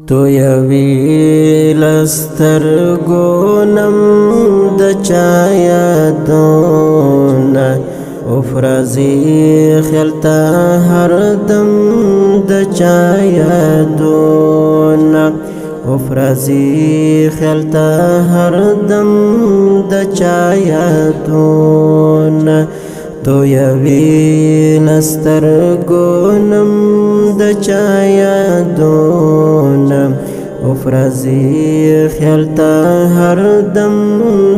تو یوی لسترگونم د چایدونا افرازی خیلتا هر دم د چایدونا افرازی خیلتا هر دم د چایدونا تو یوی لسترگونم د چایدونا افرازی خیلتا هر دم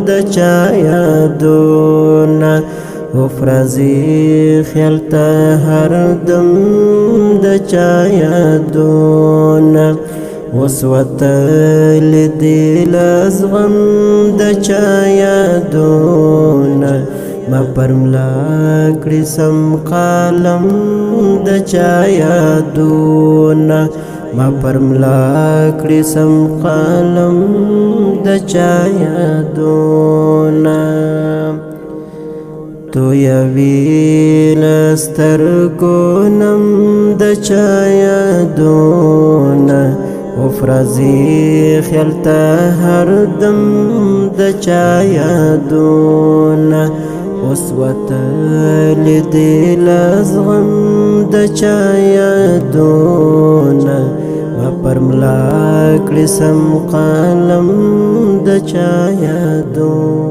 د چایدونا افرازی خیلتا هر دم د چایدونا وسوتل دل ازغم د چایدونا ما پرملا کړی سم قلم د چایدونا ما پرملا کړی سم قلم د چایدونا تو یوی لسترگونم د چایدونا افرازی خیلتا هر دم د چایدونا وسوتل دل ازغم د چایدونا ما پرملا کړی سم قلم د چایدونا